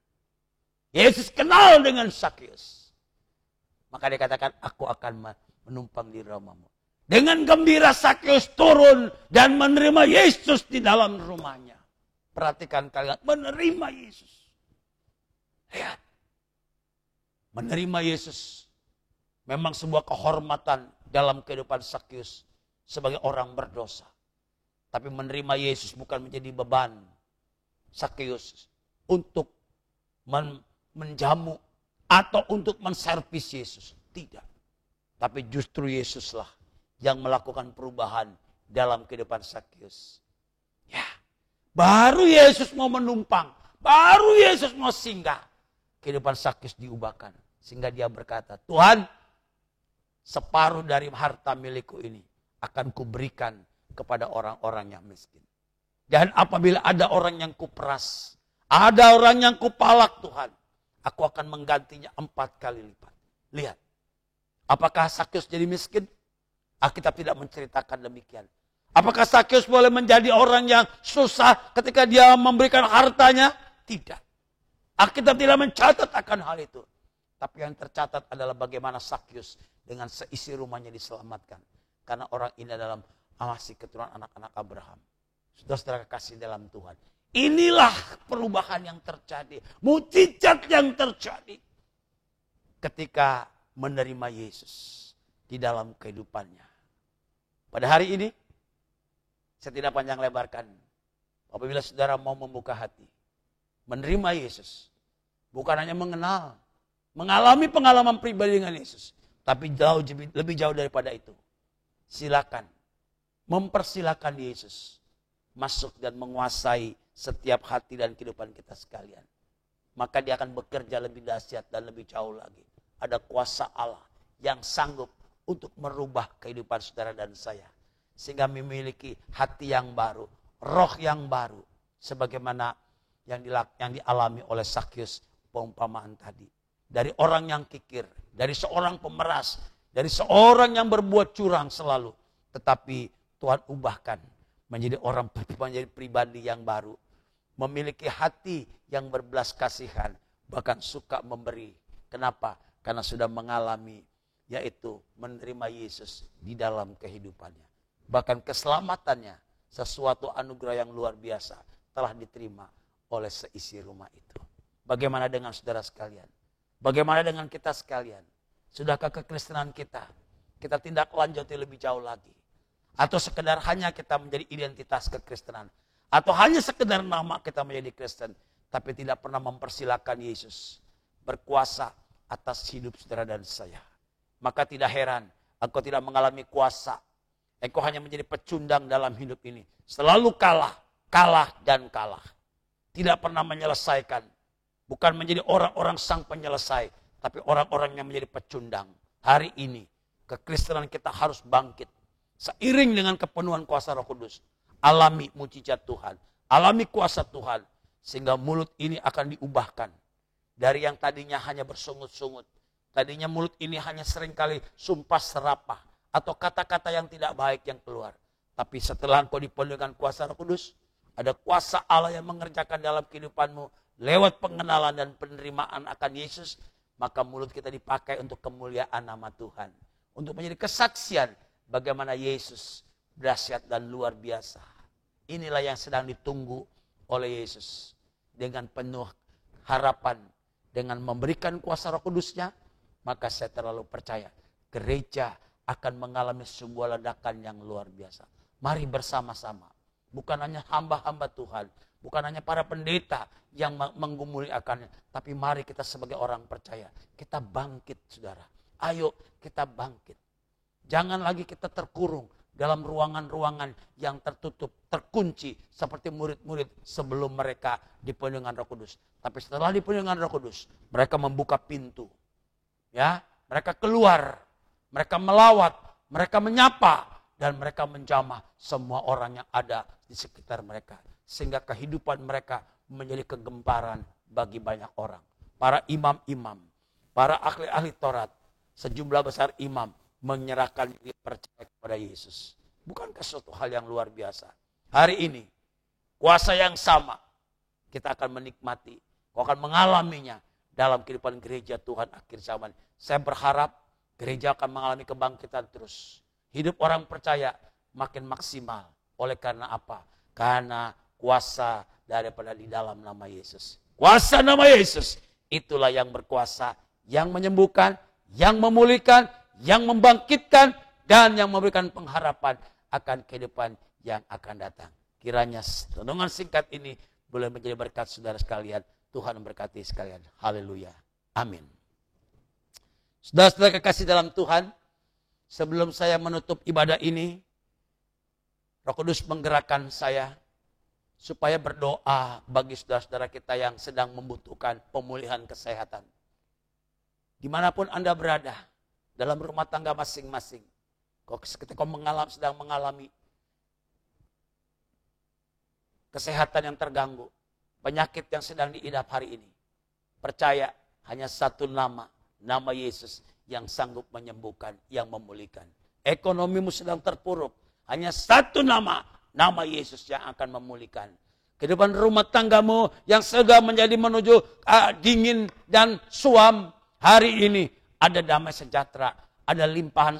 Yesus kenal dengan Sakeus. Maka dia katakan, aku akan menumpang di rumahmu. Dengan gembira Sakeus turun dan menerima Yesus di dalam rumahnya. Perhatikan kalian, menerima Yesus. Lihat. Menerima Yesus memang sebuah kehormatan dalam kehidupan Sakeus sebagai orang berdosa. Tapi menerima Yesus bukan menjadi beban Sakeus untuk menjamu atau untuk menservis Yesus. Tidak. Tapi justru Yesuslah yang melakukan perubahan dalam kehidupan Sakeus. Ya, baru Yesus mau menumpang, baru Yesus mau singgah, kehidupan Sakeus diubahkan. Sehingga dia berkata, Tuhan, separuh dari harta milikku ini akan kuberikan kepada orang-orang yang miskin. Dan apabila ada orang yang kuperas, ada orang yang kupalak Tuhan, aku akan menggantinya 4 kali lipat. Lihat, apakah Sakeus jadi miskin? Alkitab tidak menceritakan demikian. Apakah Sakeus boleh menjadi orang yang susah ketika dia memberikan hartanya? Tidak. Alkitab tidak mencatat akan hal itu. Tapi yang tercatat adalah bagaimana Sakyus dengan seisi rumahnya diselamatkan. Karena orang ini adalah masih keturunan anak-anak Abraham. Saudara-saudara kasih dalam Tuhan. Inilah perubahan yang terjadi. Mujizat yang terjadi. Ketika menerima Yesus di dalam kehidupannya. Pada hari ini, saya tidak panjang lebarkan. Apabila saudara mau membuka hati, menerima Yesus, bukan hanya mengenal, mengalami pengalaman pribadi dengan Yesus, tapi lebih jauh daripada itu. Silakan, mempersilakan Yesus masuk dan menguasai setiap hati dan kehidupan kita sekalian. Maka dia akan bekerja lebih dahsyat dan lebih jauh lagi. Ada kuasa Allah yang sanggup untuk merubah kehidupan saudara dan saya. Sehingga memiliki hati yang baru, roh yang baru. Sebagaimana yang dialami oleh Sakyus peumpamaan tadi. Dari orang yang kikir, dari seorang pemeras, dari seorang yang berbuat curang selalu. Tetapi Tuhan ubahkan menjadi pribadi yang baru. Memiliki hati yang berbelas kasihan, bahkan suka memberi. Kenapa? Karena sudah mengalami, yaitu menerima Yesus di dalam kehidupannya. Bahkan keselamatannya, sesuatu anugerah yang luar biasa, telah diterima oleh seisi rumah itu. Bagaimana dengan saudara sekalian? Bagaimana dengan kita sekalian? Sudahkah kekristenan kita tindak lanjuti lebih jauh lagi? Atau sekedar hanya kita menjadi identitas kekristenan? Atau hanya sekedar nama kita menjadi Kristen, tapi tidak pernah mempersilahkan Yesus berkuasa atas hidup saudara dan saya. Maka tidak heran, engkau tidak mengalami kuasa. Engkau hanya menjadi pecundang dalam hidup ini. Selalu kalah, dan kalah. Tidak pernah menyelesaikan. Bukan menjadi orang-orang sang penyelesai, tapi orang-orang yang menjadi pecundang. Hari ini, kekristenan kita harus bangkit. Seiring dengan kepenuhan kuasa Roh Kudus. Alami mujizat Tuhan, alami kuasa Tuhan, sehingga mulut ini akan diubahkan. Dari yang tadinya hanya bersungut-sungut, tadinya mulut ini hanya seringkali sumpah serapah, atau kata-kata yang tidak baik yang keluar. Tapi setelah engkau dipenuhi dengan kuasa Roh Kudus, ada kuasa Allah yang mengerjakan dalam kehidupanmu, lewat pengenalan dan penerimaan akan Yesus, maka mulut kita dipakai untuk kemuliaan nama Tuhan. Untuk menjadi kesaksian bagaimana Yesus dahsyat dan luar biasa. Inilah yang sedang ditunggu oleh Yesus. Dengan penuh harapan, dengan memberikan kuasa Roh Kudus-Nya, maka saya terlalu percaya gereja akan mengalami sebuah ledakan yang luar biasa. Mari bersama-sama. Bukan hanya hamba-hamba Tuhan, bukan hanya para pendeta yang menggumuli akannya, tapi mari kita sebagai orang percaya, kita bangkit saudara. Ayo kita bangkit. Jangan lagi kita terkurung dalam ruangan-ruangan yang tertutup, terkunci seperti murid-murid sebelum mereka dipenuhi dengan Roh Kudus. Tapi setelah dipenuhi dengan Roh Kudus, mereka membuka pintu. Ya, mereka keluar, mereka melawat, mereka menyapa, dan mereka menjamah semua orang yang ada di sekitar mereka. Sehingga kehidupan mereka menjadi kegemparan bagi banyak orang. Para imam-imam, para ahli-ahli Taurat, sejumlah besar imam, menyerahkan diri percaya kepada Yesus. Bukankah suatu hal yang luar biasa? Hari ini, kuasa yang sama kita akan menikmati. Kau akan mengalaminya dalam kehidupan gereja Tuhan akhir zaman. Saya berharap gereja akan mengalami kebangkitan terus. Hidup orang percaya makin maksimal. Oleh karena apa? Karena kuasa daripada di dalam nama Yesus. Kuasa nama Yesus, itulah yang berkuasa, yang menyembuhkan, yang memulihkan, yang membangkitkan, dan yang memberikan pengharapan akan kehidupan yang akan datang. Kiranya renungan singkat ini boleh menjadi berkat saudara sekalian. Tuhan memberkati sekalian. Haleluya. Amin. Saudara-saudara kekasih dalam Tuhan, sebelum saya menutup ibadah ini, Roh Kudus menggerakkan saya supaya berdoa bagi saudara-saudara kita yang sedang membutuhkan pemulihan kesehatan. Dimanapun Anda berada, dalam rumah tangga masing-masing, ketika kau sedang mengalami kesehatan yang terganggu, penyakit yang sedang diidap hari ini, percaya hanya satu nama Yesus yang sanggup menyembuhkan, yang memulihkan. Ekonomimu sedang terpuruk, hanya satu nama Yesus yang akan memulihkan. kehidupan rumah tanggamu yang segala menjadi menuju dingin dan suam. Hari ini ada damai sejahtera, ada limpahan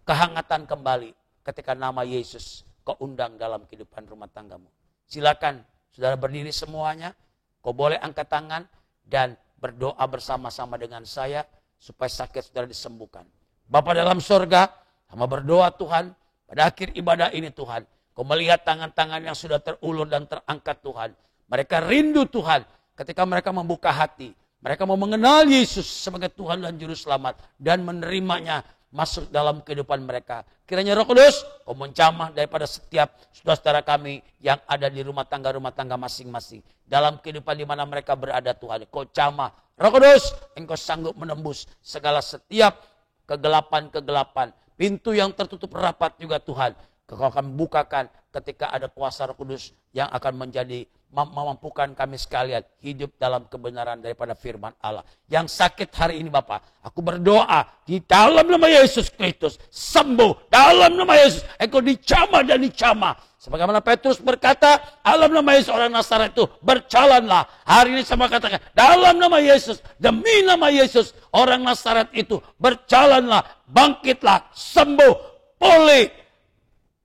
kehangatan kembali ketika nama Yesus kau undang dalam kehidupan rumah tanggamu. Silakan saudara berdiri semuanya, kau boleh angkat tangan dan berdoa bersama-sama dengan saya supaya sakit saudara disembuhkan. Bapa dalam sorga, hamba berdoa Tuhan, pada akhir ibadah ini Tuhan, kau melihat tangan-tangan yang sudah terulur dan terangkat Tuhan. Mereka rindu Tuhan ketika mereka membuka hati. Mereka mau mengenal Yesus sebagai Tuhan dan Juru Selamat dan menerimanya masuk dalam kehidupan mereka. Kiranya Roh Kudus, kau menjamah daripada setiap saudara-saudara kami yang ada di rumah tangga masing-masing. Dalam kehidupan di mana mereka berada Tuhan, kau jamah. Roh Kudus, engkau sanggup menembus segala setiap kegelapan-kegelapan. Pintu yang tertutup rapat juga Tuhan, kau akan bukakan ketika ada kuasa Roh Kudus yang akan menjadi memampukan kami sekalian hidup dalam kebenaran daripada firman Allah. Yang sakit hari ini Bapak, aku berdoa di dalam nama Yesus Kristus, sembuh dalam nama Yesus. Engkau dicamah dan dicamah. Sebagaimana Petrus berkata, dalam nama Yesus orang Nazaret itu berjalanlah. Hari ini sama katakan, dalam nama Yesus, demi nama Yesus orang Nazaret itu berjalanlah, bangkitlah, sembuh, pulih,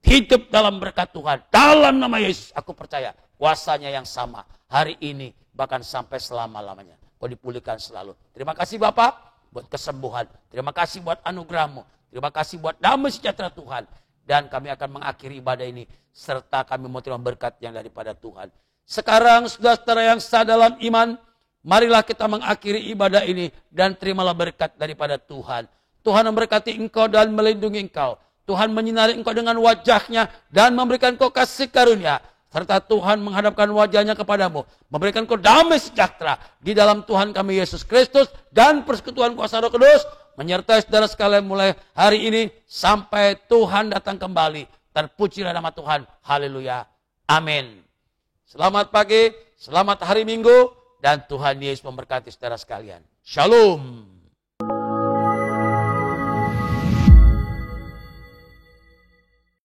hidup dalam berkat Tuhan. Dalam nama Yesus aku percaya kuasanya yang sama hari ini bahkan sampai selama-lamanya. Kau dipulihkan selalu. Terima kasih Bapak buat kesembuhan. Terima kasih buat anugerah-Mu. Terima kasih buat damai sejahtera Tuhan. Dan kami akan mengakhiri ibadah ini serta kami mau terima berkat yang daripada Tuhan. Sekarang saudara-saudara yang sah dalam iman, marilah kita mengakhiri ibadah ini dan terimalah berkat daripada Tuhan. Tuhan memberkati engkau dan melindungi engkau. Tuhan menyinari engkau dengan wajahnya dan memberikan engkau kasih karunia. Serta Tuhan menghadapkan wajahnya kepadamu, memberikan engkau damai sejahtera di dalam Tuhan kami Yesus Kristus dan persekutuan kuasa Roh Kudus menyertai saudara sekalian mulai hari ini sampai Tuhan datang kembali. Terpujilah nama Tuhan. Haleluya. Amin. Selamat pagi, selamat hari Minggu, dan Tuhan Yesus memberkati saudara sekalian. Shalom.